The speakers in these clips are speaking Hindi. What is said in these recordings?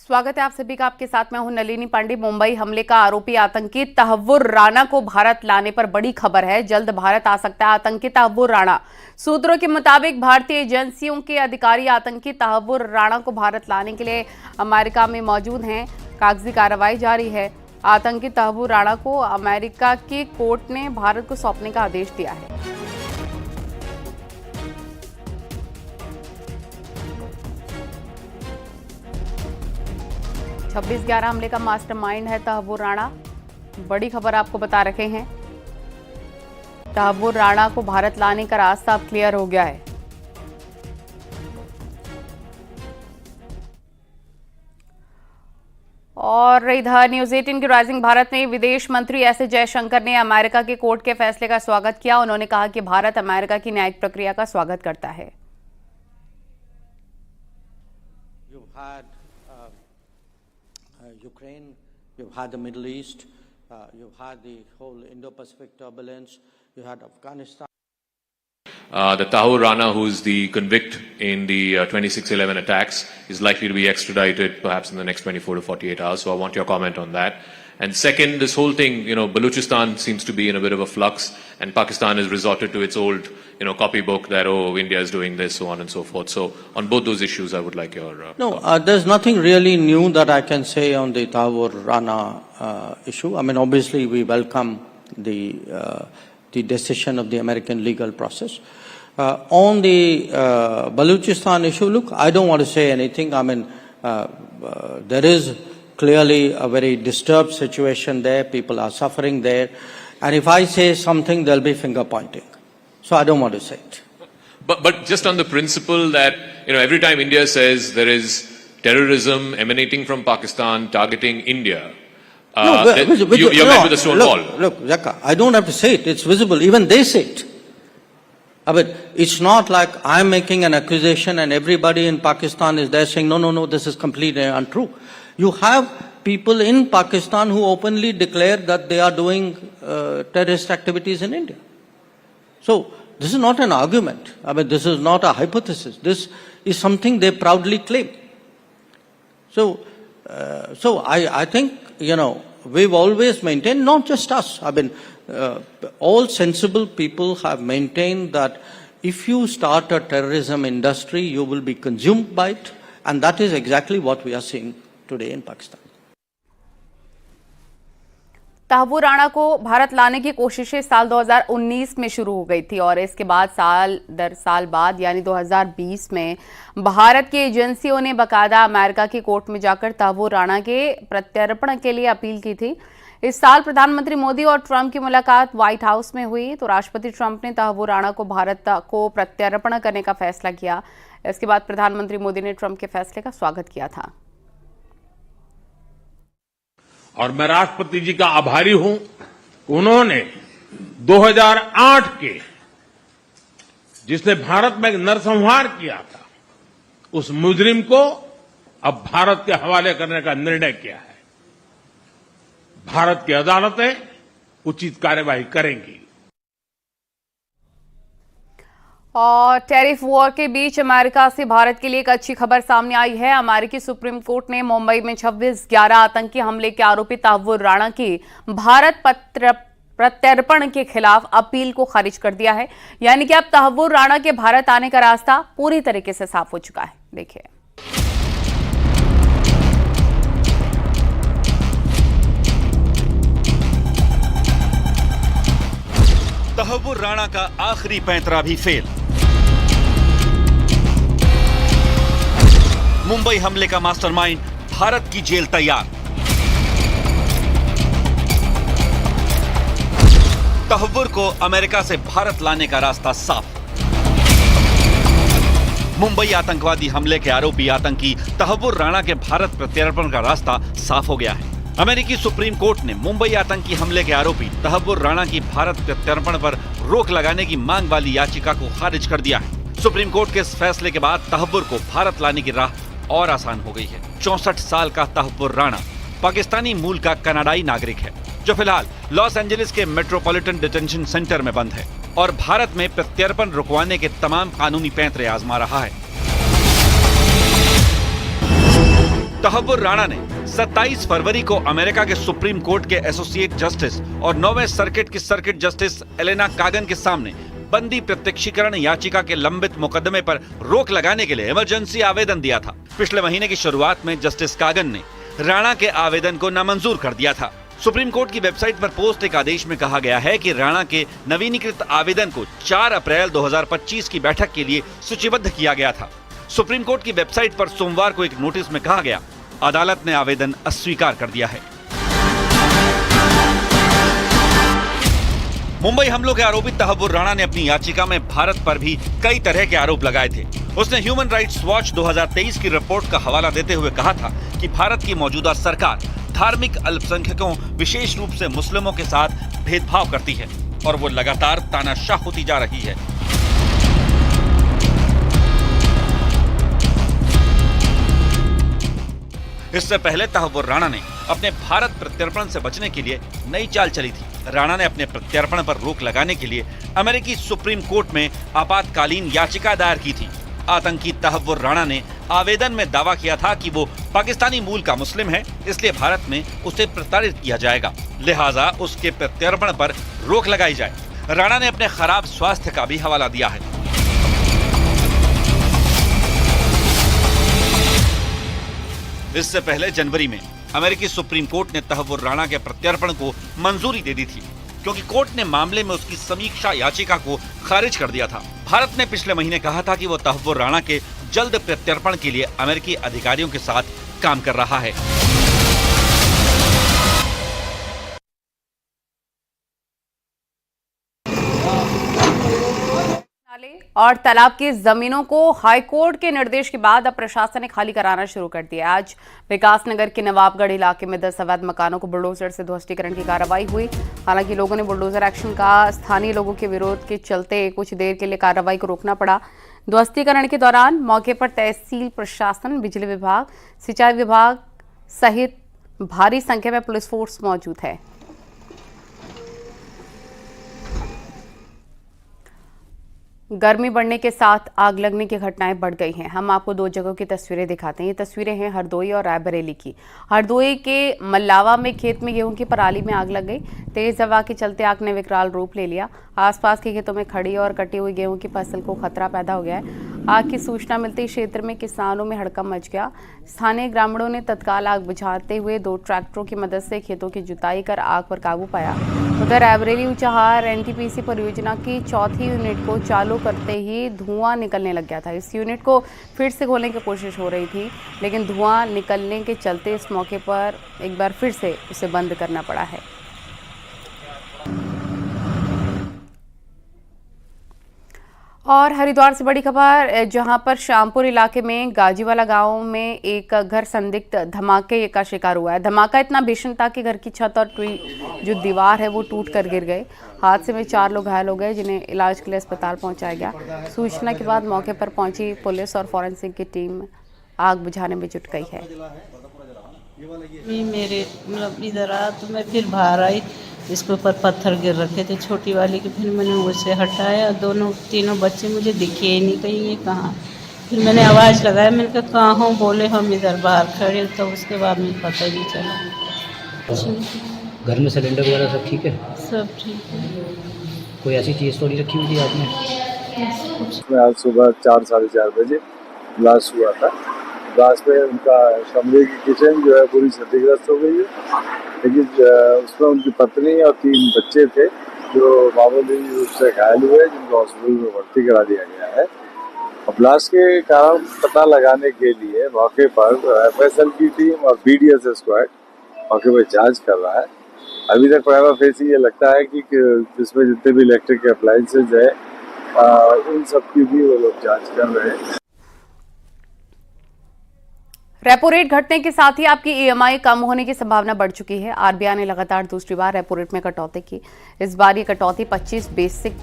स्वागत है आप सभी का। आपके साथ मैं हूं नलिनी पांडे। मुंबई हमले का आरोपी आतंकी तहव्वुर राणा को भारत लाने पर बड़ी खबर है। जल्द भारत आ सकता है आतंकी तहव्वुर राणा। सूत्रों के मुताबिक भारतीय एजेंसियों के अधिकारी आतंकी तहव्वुर राणा को भारत लाने के लिए अमेरिका में मौजूद हैं। कागजी कार्रवाई जारी है। आतंकी तहव्वुर राणा को अमेरिका की कोर्ट ने भारत को सौंपने का आदेश दिया है। 26/11 हमले का मास्टरमाइंड है तहव्वुर राणा। बड़ी खबर आपको बता रखे हैं। तहव्वुर राणा को भारत लाने का रास्ता अब क्लियर हो गया है। और इधर न्यूज 18 की राइजिंग भारत में विदेश मंत्री एस जयशंकर ने अमेरिका के कोर्ट के फैसले का स्वागत किया। उन्होंने कहा कि भारत अमेरिका की न्यायिक प्रक्रिया का स्वागत करता है। Ukraine, you've had the Middle East, you've had the whole Indo-Pacific turbulence, you had Afghanistan. The Tahir Rana, who's the convict in the 26/11 attacks, is likely to be extradited perhaps in the next 24 to 48 hours. So I want your comment on that. And second, this whole thing, Balochistan seems to be in a bit of a flux, and Pakistan has resorted to its old, copybook that, India is doing this, so on and so forth. So on both those issues, I would like your there's nothing really new that I can say on the Tahir Rana issue. I mean, obviously, we welcome the decision of the American legal process. On the Balochistan issue, look, I don't want to say anything. I mean, there is clearly a very disturbed situation there. People are suffering there. And if I say something, there'll be finger pointing. So I don't want to say it. But just on the principle that, every time India says there is terrorism emanating from Pakistan targeting India, you're met with a stone wall. Look, Zaka, I don't have to say it. It's visible. Even they say it. I mean, it's not like I'm making an accusation and everybody in Pakistan is there saying, no, this is completely untrue. You have people in Pakistan who openly declare that they are doing terrorist activities in India. So, this is not an argument. I mean, this is not a hypothesis. This is something they proudly claim. So I think, we've always maintained, not just us, I mean, all sensible people have maintained that if you start a terrorism industry, you will be consumed by it. And that is exactly what we are seeing today in Pakistan. Tahawwur Rana को भारत लाने की कोशिशें साल 2019 में शुरू हो गई थी और इसके बाद साल दर साल बाद यानी 2020 में भारत की एजेंसियों ने बाकायदा अमेरिका की कोर्ट में जाकर तहव्वुर राणा के प्रत्यर्पण के लिए अपील की थी। इस साल प्रधानमंत्री मोदी और ट्रंप की मुलाकात व्हाइट हाउस में हुई तो राष्ट्रपति ट्रंप ने तहव्वुर राणा को भारत को प्रत्यर्पण करने का फैसला किया। इसके बाद प्रधानमंत्री मोदी ने ट्रंप के फैसले का स्वागत किया था। और मैं राष्ट्रपति जी का आभारी हूं, उन्होंने 2008 के जिसने भारत में नरसंहार किया था, उस मुजरिम को अब भारत के हवाले करने का निर्णय किया है। भारत की अदालतें उचित कार्यवाही करेंगी। और टैरिफ वॉर के बीच अमेरिका से भारत के लिए एक अच्छी खबर सामने आई है। अमेरिकी सुप्रीम कोर्ट ने मुंबई में 26/11 आतंकी हमले के आरोपी तहव्वुर राणा की भारत प्रत्यर्पण के खिलाफ अपील को खारिज कर दिया है। यानी कि अब तहव्वुर राणा के भारत आने का रास्ता पूरी तरीके से साफ हो चुका है। देखिए, तहव्वुर राणा का आखिरी पैंतरा भी फेल। मुंबई हमले का मास्टरमाइंड भारत की जेल तैयार। तहव्वुर को अमेरिका से भारत लाने का रास्ता साफ। मुंबई आतंकवादी हमले के आरोपी आतंकी तहव्वुर राणा के भारत प्रत्यर्पण का रास्ता साफ हो गया है। अमेरिकी सुप्रीम कोर्ट ने मुंबई आतंकी हमले के आरोपी तहव्वुर राणा की भारत प्रत्यर्पण पर रोक लगाने की मांग वाली याचिका को खारिज कर दिया है। सुप्रीम कोर्ट के इस फैसले के बाद तहव्वुर को भारत लाने की राह और आसान हो गई है। 64 साल का तहव्वुर राणा पाकिस्तानी मूल का कनाडाई नागरिक है, जो फिलहाल लॉस एंजलिस के मेट्रोपॉलिटन डिटेंशन सेंटर में बंद है और भारत में प्रत्यर्पण रुकवाने के तमाम कानूनी पैंतरे आजमा रहा है। तहव्वुर राणा ने 27 फरवरी को अमेरिका के सुप्रीम कोर्ट के एसोसिएट जस्टिस और 9वें सर्किट की सर्किट जस्टिस एलेना कागन के सामने बंदी प्रत्यक्षीकरण याचिका के लंबित मुकदमे पर रोक लगाने के लिए इमरजेंसी आवेदन दिया था। पिछले महीने की शुरुआत में जस्टिस कागन ने राणा के आवेदन को नामंजूर कर दिया था। सुप्रीम कोर्ट की वेबसाइट पर पोस्ट एक आदेश में कहा गया है कि राणा के नवीनीकृत आवेदन को 4 अप्रैल 2025 की बैठक के लिए सूचीबद्ध किया गया था। सुप्रीम कोर्ट की वेबसाइट पर सोमवार को एक नोटिस में कहा गया, अदालत ने आवेदन अस्वीकार कर दिया है। मुंबई हमलों के आरोपी तहव्वुर राणा ने अपनी याचिका में भारत पर भी कई तरह के आरोप लगाए थे। उसने ह्यूमन राइट्स वॉच 2023 की रिपोर्ट का हवाला देते हुए कहा था कि भारत की मौजूदा सरकार धार्मिक अल्पसंख्यकों, विशेष रूप से मुस्लिमों के साथ भेदभाव करती है और वो लगातार तानाशाह होती जा रही है। इससे पहले तहव्वुर राणा ने अपने भारत प्रत्यर्पण से बचने के लिए नई चाल चली थी। राणा ने अपने प्रत्यर्पण पर रोक लगाने के लिए अमेरिकी सुप्रीम कोर्ट में आपातकालीन याचिका दायर की थी। आतंकी तहव्वुर राणा ने आवेदन में दावा किया था कि वो पाकिस्तानी मूल का मुस्लिम है, इसलिए भारत में उसे प्रताड़ित किया जाएगा, लिहाजा उसके प्रत्यर्पण पर रोक लगाई जाए। राणा ने अपने खराब स्वास्थ्य का भी हवाला दिया है। इससे पहले जनवरी में अमेरिकी सुप्रीम कोर्ट ने तहव्वुर राणा के प्रत्यर्पण को मंजूरी दे दी थी, क्योंकि कोर्ट ने मामले में उसकी समीक्षा याचिका को खारिज कर दिया था। भारत ने पिछले महीने कहा था कि वो तहव्वुर राणा के जल्द प्रत्यर्पण के लिए अमेरिकी अधिकारियों के साथ काम कर रहा है। और तालाब की जमीनों को हाईकोर्ट के निर्देश के बाद अब प्रशासन ने खाली कराना शुरू कर दिया। आज विकास नगर के नवाबगढ़ इलाके में 10 अवैध मकानों को बुलडोजर से ध्वस्तीकरण की कार्रवाई हुई। हालांकि लोगों ने बुलडोजर एक्शन का स्थानीय लोगों के विरोध के चलते कुछ देर के लिए कार्रवाई को रोकना पड़ा। ध्वस्तीकरण के दौरान मौके पर तहसील प्रशासन, बिजली विभाग, सिंचाई विभाग सहित भारी संख्या में पुलिस फोर्स मौजूद है। गर्मी बढ़ने के साथ आग लगने की घटनाएं बढ़ गई हैं। हम आपको 2 जगहों की तस्वीरें दिखाते हैं। ये तस्वीरें हैं हरदोई और रायबरेली की। हरदोई के मल्लावा में खेत में गेहूं की पराली में आग लग गई। तेज हवा के चलते आग ने विकराल रूप ले लिया। आसपास के खेतों में खड़ी और कटी हुई गेहूं की फसल को खतरा पैदा हो गया है। आग की सूचना मिलते ही क्षेत्र में किसानों में हड़कंप मच गया। स्थानीय ग्रामीणों ने तत्काल आग बुझाते हुए 2 ट्रैक्टरों की मदद से खेतों की जुताई कर आग पर काबू पाया। उधर रायबरेली ऊंचाहार एनटीपीसी परियोजना की 4थी यूनिट को चालू करते ही धुआं निकलने लग गया था। इस यूनिट को फिर से खोलने की कोशिश हो रही थी, लेकिन धुआं निकलने के चलते इस मौके पर एक बार फिर से उसे बंद करना पड़ा है। और हरिद्वार से बड़ी खबर, जहां पर श्यामपुर इलाके में गाजीवाला गांव में एक घर संदिग्ध धमाके का शिकार हुआ है। धमाका इतना भीषण था कि घर की छत और जो दीवार है वो टूट कर गिर गए। हादसे में 4 लोग घायल हो गए, जिन्हें इलाज के लिए अस्पताल पहुंचाया गया। सूचना के बाद मौके पर पहुंची पुलिस और फॉरेंसिक की टीम आग बुझाने में जुट गई है। मेरे इधर आ तो मैं फिर बाहर आई, इसके ऊपर पत्थर गिर रखे थे छोटी वाली के। फिर मैंने उसे हटाया, तीनों बच्चे मुझे दिखे ही नहीं, कहीं ये कहाँ। फिर मैंने आवाज़ लगाया, मैंने कहा कहाँ हो, बोले हम इधर बाहर खड़े। तो उसके बाद मुझे पता ही नहीं चला। घर में सिलेंडर वगैरह सब ठीक है? सब ठीक है। कोई ऐसी चीज़ थोड़ी रखी हुई थी आपने? आज सुबह 4 साढ़े 4 बजे ब्लास्ट हुआ था। ब्लास्ट में उनका कमरे की किचन जो है पूरी क्षतिग्रस्त हो गई है, लेकिन उसमें उनकी पत्नी और 3 बच्चे थे जो मामूली रूप से घायल हुए, जिनको हॉस्पिटल में भर्ती करा दिया गया है। और ब्लास्ट के कारण पता लगाने के लिए मौके पर एफएसएल की टीम और बीडीएस स्क्वाड मौके पर जांच कर रहा है। अभी तक प्राइमा फेसी ये लगता है कि जिसमें जितने भी इलेक्ट्रिक अप्लायंसेज है उन सब की भी वो लोग जांच कर रहे हैं। रेपो रेट घटने के साथ ही आपकी ईएमआई कम होने की संभावना बढ़ चुकी है। आरबीआई ने लगातार दूसरी बार रेपो रेट में कटौती की। इस बार ये कटौती 25 बेसिक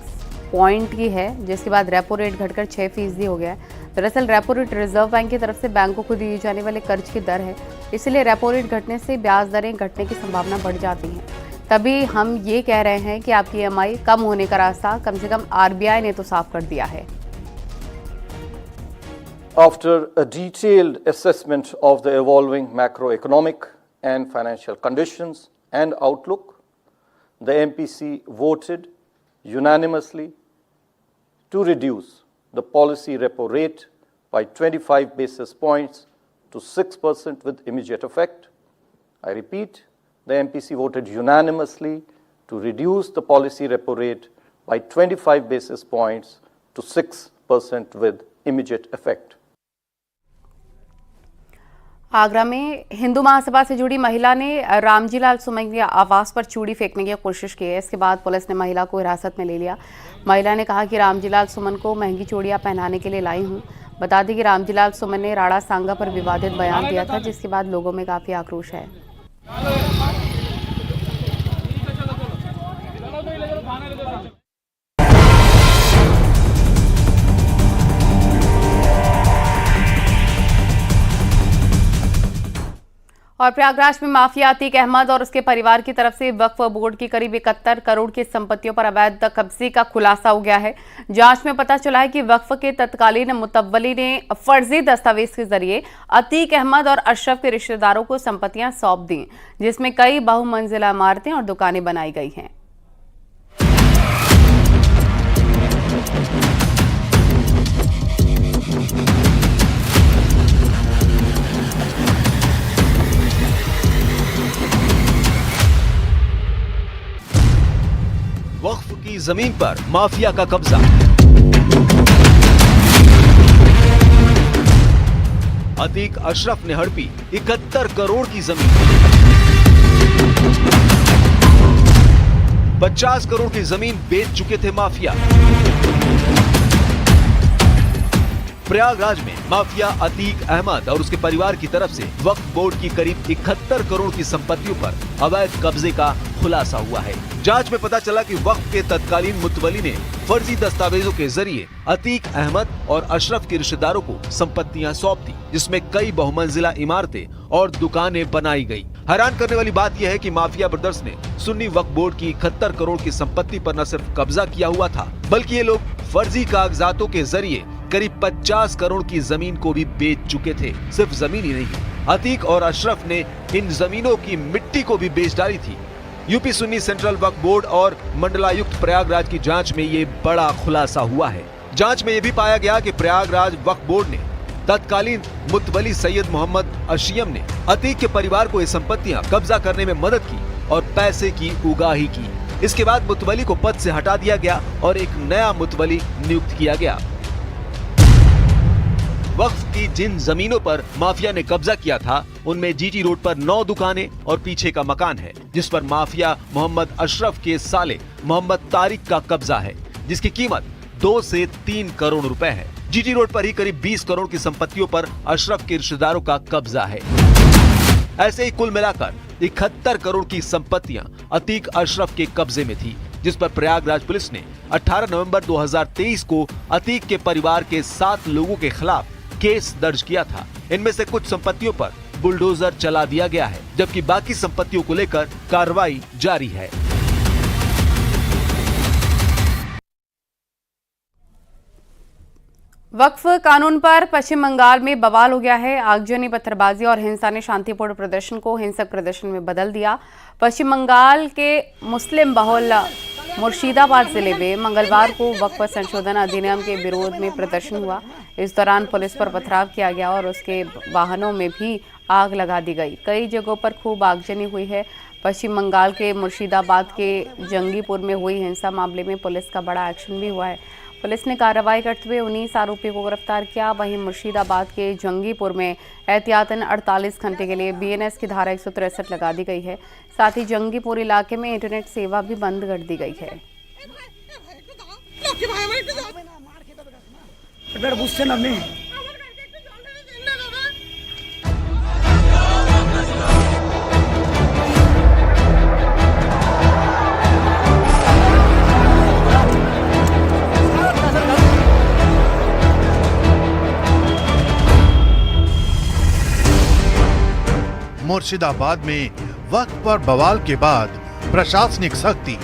पॉइंट की है, जिसके बाद रेपो रेट घटकर 6% हो गया है। दरअसल रेपो रेट रिजर्व बैंक की तरफ से बैंकों को दिए जाने वाले कर्ज की दर है, इसलिए रेपो रेट घटने से ब्याज दरें घटने की संभावना बढ़ जाती हैं। तभी हम ये कह रहे हैं कि आपकी ईएमआई कम होने का रास्ता कम से कम आरबीआई ने तो साफ कर दिया है। After a detailed assessment of the evolving macroeconomic and financial conditions and outlook, the MPC voted unanimously to reduce the policy repo rate by 25 basis points to 6% with immediate effect. I repeat, the MPC voted unanimously to reduce the policy repo rate by 25 basis points to 6% with immediate effect. Agra में हिंदू महासभा से जुड़ी महिला ने रामजी लाल सुमन के आवास पर चूड़ी फेंकने की कोशिश की है। इसके बाद पुलिस ने महिला को हिरासत में ले लिया। महिला ने कहा कि रामजी लाल सुमन को महंगी चूड़ियां पहनाने के लिए लाई हूं। बता दें कि रामजी लाल सुमन ने राणा सांगा पर विवादित बयान दिया था, जिसके बाद लोगों में काफी आक्रोश है। और प्रयागराज में माफिया अतीक अहमद और उसके परिवार की तरफ से वक्फ बोर्ड की करीब 71 करोड़ की संपत्तियों पर अवैध कब्जे का खुलासा हो गया है। जांच में पता चला है कि वक्फ के तत्कालीन मुतव्वली ने फर्जी दस्तावेज के जरिए अतीक अहमद और अशरफ के रिश्तेदारों को संपत्तियां सौंप दी, जिसमें कई बहुमंजिला इमारतें और दुकानें बनाई गई हैं। वक्फ की जमीन पर माफिया का कब्जा। अतीक अशरफ ने हड़पी 71 करोड़ की जमीन। 50 करोड़ की जमीन बेच चुके थे माफिया। प्रयागराज में माफिया अतीक अहमद और उसके परिवार की तरफ से वक्फ बोर्ड की करीब 71 करोड़ की संपत्तियों पर अवैध कब्जे का खुलासा हुआ है। जांच में पता चला कि वक्फ के तत्कालीन मुतवली ने फर्जी दस्तावेजों के जरिए अतीक अहमद और अशरफ के रिश्तेदारों को संपत्तियां सौंप दी, जिसमें कई बहुमंजिला इमारतें और दुकानें बनाई गई। हैरान करने वाली बात यह है कि माफिया ब्रदर्स ने सुन्नी वक्फ बोर्ड की 71 करोड़ की संपत्ति पर न सिर्फ कब्जा किया हुआ था, बल्कि ये लोग फर्जी कागजातों के जरिए करीब 50 करोड़ की जमीन को भी बेच चुके थे। सिर्फ जमीन ही नहीं, अतीक और अशरफ ने इन जमीनों की मिट्टी को भी बेच डाली थी। यूपी सुन्नी सेंट्रल वक्फ बोर्ड और मंडलायुक्त प्रयागराज की जांच में ये बड़ा खुलासा हुआ है। जांच में ये भी पाया गया कि प्रयागराज वक्फ बोर्ड ने तत्कालीन मुतवली सैयद मोहम्मद अशियम ने अतीक के परिवार को ये संपत्तियां कब्जा करने में मदद की और पैसे की उगाही की। इसके बाद मुतवली को पद से हटा दिया गया और एक नया मुतवली नियुक्त किया गया। वक्फ की जिन जमीनों पर माफिया ने कब्जा किया था, उनमें जीटी रोड पर 9 दुकानें और पीछे का मकान है, जिस पर माफिया मोहम्मद अशरफ के साले मोहम्मद तारिक का कब्जा है, जिसकी कीमत 2 से 3 करोड़ रुपए है। जीटी रोड पर ही करीब 20 करोड़ की संपत्तियों पर अशरफ के रिश्तेदारों का कब्जा है। ऐसे ही कुल मिलाकर 71 करोड़ की संपत्तियां अतीक अशरफ के कब्जे में थी, जिस पर प्रयागराज पुलिस ने 18 नवंबर 2023 को अतीक के परिवार के 7 लोगों के खिलाफ केस दर्ज किया था। इनमें से कुछ संपत्तियों पर बुलडोजर चला दिया गया है, जबकि बाकी संपत्तियों को लेकर कार्रवाई जारी है। वक्फ कानून पर पश्चिम बंगाल में बवाल हो गया है। आगजनी, पत्थरबाजी और हिंसा ने शांतिपूर्ण प्रदर्शन को हिंसक प्रदर्शन में बदल दिया। पश्चिम बंगाल के मुस्लिम बहुल मुर्शिदाबाद जिले में मंगलवार को वक्फ संशोधन अधिनियम के विरोध में प्रदर्शन हुआ। इस दौरान पुलिस पर पथराव किया गया और उसके वाहनों में भी आग लगा दी गई। कई जगहों पर खूब आगजनी हुई है। पश्चिम बंगाल के मुर्शिदाबाद के जंगीपुर में हुई हिंसा मामले में पुलिस का बड़ा एक्शन भी हुआ है। पुलिस ने कार्रवाई करते हुए 19 आरोपियों को गिरफ्तार किया। वहीं मुर्शिदाबाद के जंगीपुर में एहतियातन 48 घंटे के लिए बीएनएस की धारा 163 लगा दी गई है। साथ ही जंगीपुर इलाके में इंटरनेट सेवा भी बंद कर दी गई है। मुर्शिदाबाद में वक्फ पर बवाल के बाद प्रशासनिक सख्ती।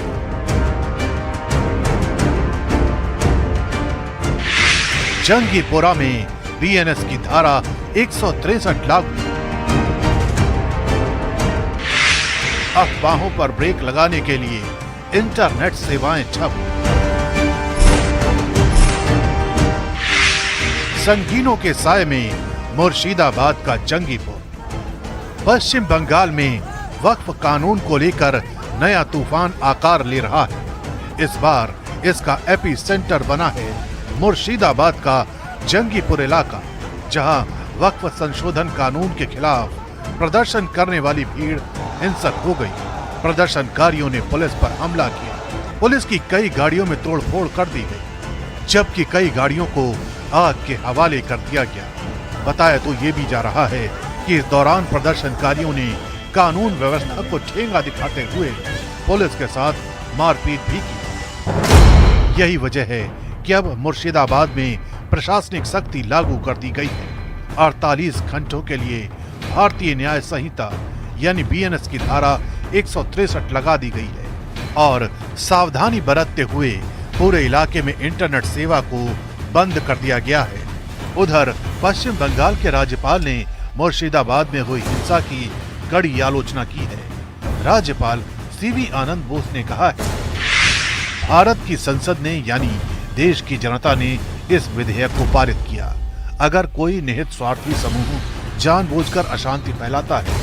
जंगीपुरा में बीएनएस की धारा 163 लागू। अफवाहों पर ब्रेक लगाने के लिए इंटरनेट सेवाएं ठप। संगीनों के साए में मुर्शिदाबाद का जंगी पुल। पश्चिम बंगाल में वक्फ कानून को लेकर नया तूफान आकार ले रहा है। इस बार इसका एपी सेंटर बना है मुर्शिदाबाद का जंगीपुर इलाका, जहां वक्फ संशोधन कानून के खिलाफ प्रदर्शन करने वाली भीड़ हिंसक हो गई। प्रदर्शनकारियों ने पुलिस पर हमला किया। पुलिस की कई गाड़ियों में तोड़फोड़ कर दी गई, जबकि कई गाड़ियों को आग के हवाले कर दिया गया। बताया तो ये भी जा रहा है कि इस दौरान प्रदर्शनकारियों ने कानून व्यवस्था को ठेंगा दिखाते हुए पुलिस के साथ मारपीट भी की। यही वजह है कि अब मुर्शिदाबाद में प्रशासनिक सख्ती लागू कर दी गई है। 48 घंटों के लिए भारतीय न्याय संहिता यानी बीएनएस की धारा 163 लगा दी गई है और सावधानी बरतते हुए पूरे इलाके में इंटरनेट सेवा को बंद कर दिया गया है। उधर पश्चिम बंगाल के राज्यपाल ने मुर्शिदाबाद में हुई हिंसा की कड़ी आलोचना की है। राज्यपाल सीवी आनंद बोस ने कहा है, भारत की संसद ने यानी देश की जनता ने इस विधेयक को पारित किया। अगर कोई निहित स्वार्थी समूह जानबूझकर अशांति फैलाता है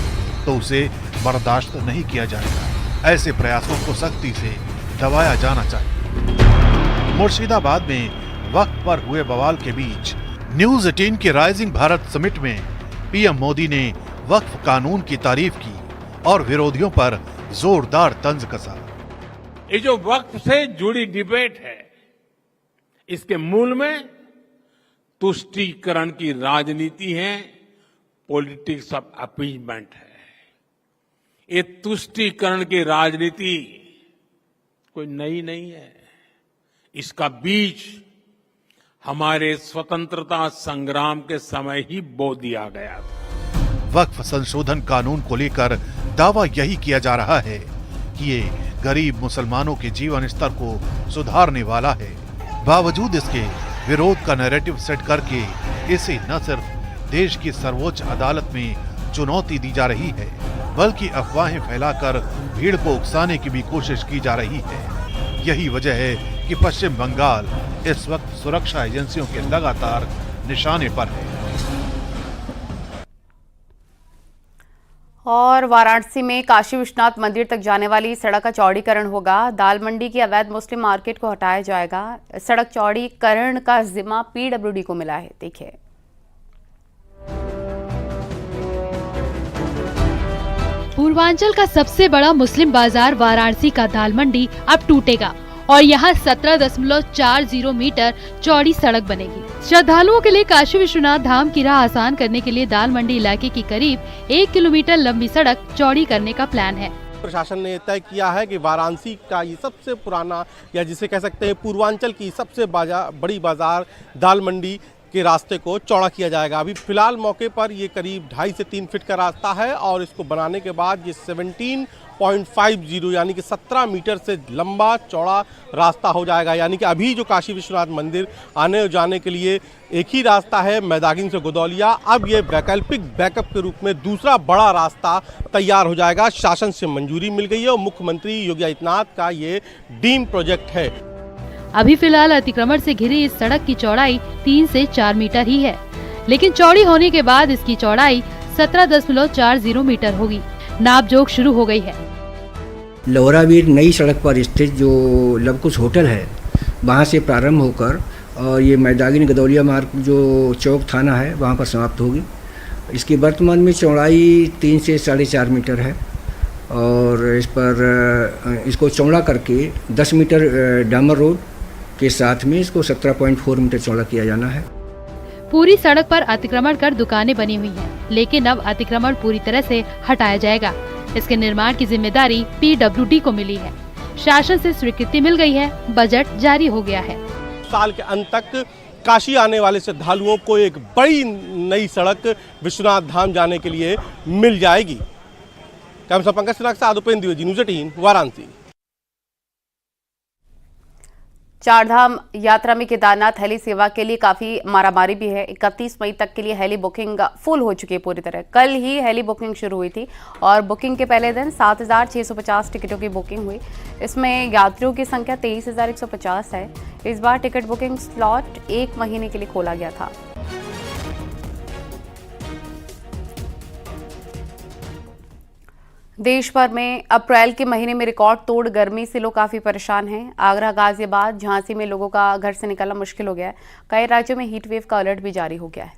तो उसे बर्दाश्त नहीं किया जाएगा। ऐसे प्रयासों को सख्ती से दबाया जाना चाहिए। मुर्शिदाबाद में वक्त पर हुए बवाल के बीच न्यूज 18 के राइजिंग भारत समिट में पीएम मोदी ने वक्फ कानून की तारीफ की और विरोधियों पर जोरदार तंज कसा। ये जो वक्फ से जुड़ी डिबेट है, इसके मूल में तुष्टीकरण की राजनीति है, पॉलिटिक्स ऑफ अपीजमेंट है। ये तुष्टीकरण की राजनीति कोई नई नहीं है। इसका बीज हमारे स्वतंत्रता संग्राम के समय ही बो दिया गया था। वक्फ संशोधन कानून को लेकर दावा यही किया जा रहा है कि ये गरीब मुसलमानों के जीवन स्तर को सुधारने वाला है। बावजूद इसके विरोध का नैरेटिव सेट करके इसे न सिर्फ देश की सर्वोच्च अदालत में चुनौती दी जा रही है, बल्कि अफवाहें फैलाकर भीड़ को उकसाने की भी कोशिश की जा रही है। यही वजह है कि पश्चिम बंगाल इस वक्त सुरक्षा एजेंसियों के लगातार निशाने पर है। और वाराणसी में काशी विश्वनाथ मंदिर तक जाने वाली सड़क का चौड़ीकरण होगा। दाल मंडी की अवैध मुस्लिम मार्केट को हटाया जाएगा। सड़क चौड़ीकरण का जिम्मा पीडब्ल्यूडी को मिला है। देखिए, पूर्वांचल का सबसे बड़ा मुस्लिम बाजार वाराणसी का दाल मंडी अब टूटेगा और यहाँ 17.40 मीटर चौड़ी सड़क बनेगी। श्रद्धालुओं के लिए काशी विश्वनाथ धाम की राह आसान करने के लिए दाल मंडी इलाके की करीब 1 किलोमीटर लंबी सड़क चौड़ी करने का प्लान है। प्रशासन ने तय किया है कि वाराणसी का ये सबसे पुराना या जिसे कह सकते हैं पूर्वांचल की सबसे बड़ी बाजार दाल मंडी के रास्ते को चौड़ा किया जाएगा। अभी फिलहाल मौके पर ये करीब 2.5 से 3 फीट का रास्ता है और इसको बनाने के बाद ये 17.50 यानी कि 17 मीटर से लंबा चौड़ा रास्ता हो जाएगा। यानी कि अभी जो काशी विश्वनाथ मंदिर आने और जाने के लिए एक ही रास्ता है मैदागिन से गोदौलिया, अब ये वैकल्पिक बैकअप के रूप में दूसरा बड़ा रास्ता तैयार हो जाएगा। शासन से मंजूरी मिल गई है और मुख्यमंत्री योगी आदित्यनाथ का ये ड्रीम प्रोजेक्ट है। अभी फिलहाल अतिक्रमण से घिरी इस सड़क की चौड़ाई 3 से 4 मीटर ही है, लेकिन चौड़ी होने के बाद इसकी चौड़ाई 17.40 मीटर होगी। नापजोख शुरू हो गई है। लोहरावीर नई सड़क पर स्थित जो लवकुश होटल है, वहां से प्रारंभ होकर और ये मैदागिन गदौलिया मार्ग जो चौक थाना है वहां पर समाप्त होगी। इसकी वर्तमान में चौड़ाई 3 से 4.5 मीटर है और इस पर इसको चौड़ा करके 10 मीटर डामर रोड के साथ में इसको 17.4 मीटर चौड़ा किया जाना है। पूरी सड़क पर अतिक्रमण कर दुकानें बनी हुई हैं, लेकिन अब अतिक्रमण पूरी तरह से हटाया जाएगा। इसके निर्माण की जिम्मेदारी पीडब्ल्यूडी को मिली है। शासन से स्वीकृति मिल गई है, बजट जारी हो गया है। साल के अंत तक काशी आने वाले श्रद्धालुओं को एक बड़ी नई सड़क विश्वनाथ धाम जाने के लिए मिल जाएगी। कैमरा पंकज सिन्हा के साथ उपेंद्र द्विवेदी, न्यूज़ 18 वाराणसी। चारधाम यात्रा में केदारनाथ हेली सेवा के लिए काफी मारामारी भी है। 31 मई तक के लिए हेली बुकिंग फुल हो चुकी है पूरी तरह। कल ही हेली बुकिंग शुरू हुई थी और बुकिंग के पहले दिन 7,650 टिकटों की बुकिंग हुई। इसमें यात्रियों की संख्या 23,150 है। इस बार टिकट बुकिंग स्लॉट 1 महीने के लिए खोला गया था। देश भर में अप्रैल के महीने में रिकॉर्ड तोड़ गर्मी से लोग काफी परेशान हैं। आगरा, गाजियाबाद, झांसी में लोगों का घर से निकलना मुश्किल हो गया है। कई राज्यों में हीट वेव का अलर्ट भी जारी हो गया है।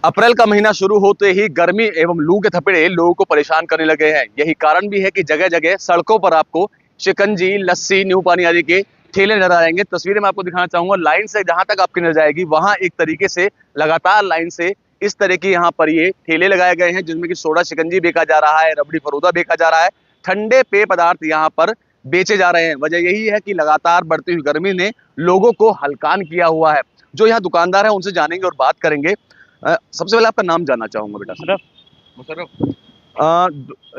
अप्रैल का महीना शुरू होते ही गर्मी एवं लू के थपेड़े लोगों को परेशान करने लगे हैं। यही कारण भी है कि जगह जगह सड़कों पर आपको शिकंजी, लस्सी, नींबू पानी आदि के ठेले नजर आएंगे। तस्वीरें मैं आपको दिखाना चाहूंगा। लाइन से जहां तक आपकी नजर जाएगी वहां एक तरीके से लगातार लाइन से इस तरह की यहाँ पर ये ठेले लगाए गए हैं जिसमें कि सोडा शिकंजी बेचा जा रहा है, रबड़ी फरूदा बेचा जा रहा है, ठंडे पेय पदार्थ यहाँ पर बेचे जा रहे हैं। वजह यही है कि लगातार बढ़ती हुई गर्मी ने लोगों को हलकान किया हुआ है। जो यहाँ दुकानदार है उनसे जानेंगे और बात करेंगे। सबसे पहले आपका नाम जानना चाहूंगा बेटा। मुशर्रफ,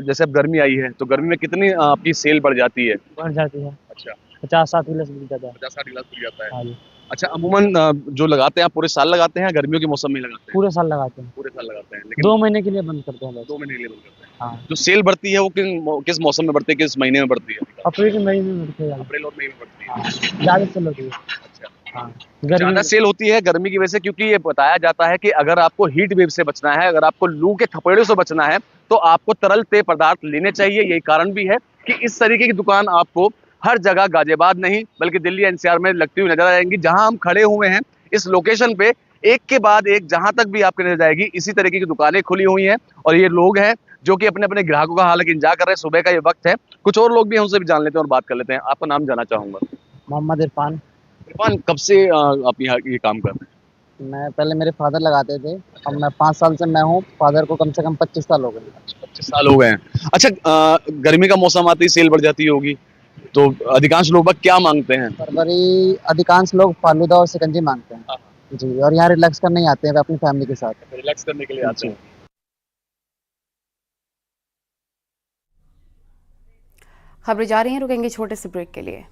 जैसे अब गर्मी आई है तो गर्मी में कितनी आपकी सेल बढ़ जाती है? बढ़ जाती है। अच्छा, 50-60 गिलास मिल जाता है। 50-60 गिलास मिल जाता है। हाँ जी। अच्छा, अमूमन जो लगाते हैं आप पूरे साल लगाते हैं, गर्मियों के मौसम में लगाते हैं? पूरे साल लगाते हैं। पूरे साल लगाते हैं, लेकिन 2 महीने के लिए बंद करते हैं बस। 2 महीने के लिए बंद करते हैं। हाँ। जो सेल बढ़ती है वो किस मौसम में बढ़ती है, किस महीने में बढ़ती है? अप्रैल मई में बढ़ते हैं। अप्रैल और मई में बढ़ती है। ज्यादा सेल होती है। अच्छा, हाँ। ज्यादा सेल होती है गर्मी की वजह से, क्योंकि ये बताया जाता है कि अगर आपको हीट वेव से बचना है, अगर आपको लू के थपेड़े से बचना है तो आपको तरल पेय पदार्थ लेने चाहिए। यही कारण भी है कि इस तरीके की दुकान आपको हर जगह गाजियाबाद नहीं बल्कि दिल्ली एनसीआर में लगती हुई नजर आएंगी। जहां हम खड़े हुए हैं इस लोकेशन पे एक के बाद एक जहां तक भी आपकी नजर जाएगी इसी तरीके की दुकानें खुली हुई हैं और ये लोग हैं जो कि अपने अपने ग्राहकों का हालांकि इंतजार कर रहे हैं। सुबह का ये वक्त है, कुछ और लोग भी हैं, उनसे भी जान लेते हैं और बात कर लेते हैं। आपका नाम जानना चाहूंगा। मोहम्मद इरफान। इरफान, कब से आप यहाँ ये काम कर रहे हैं? मैं पहले मेरे फादर लगाते थे, अब मैं 5 साल से मैं हूँ। फादर को कम से कम 25 साल हो गए। 25 साल हो गए हैं। अच्छा, गर्मी का मौसम आते ही सेल बढ़ जाती होगी, तो अधिकांश लोग क्या मांगते हैं? फरवरी अधिकांश लोग फालूदा और शिकंजी मांगते हैं जी, और यहाँ रिलैक्स करने ही आते हैं अपनी फैमिली के साथ। रिलैक्स करने के लिए आते हैं। खबरें जारी हैं, रुकेंगे छोटे से ब्रेक के लिए।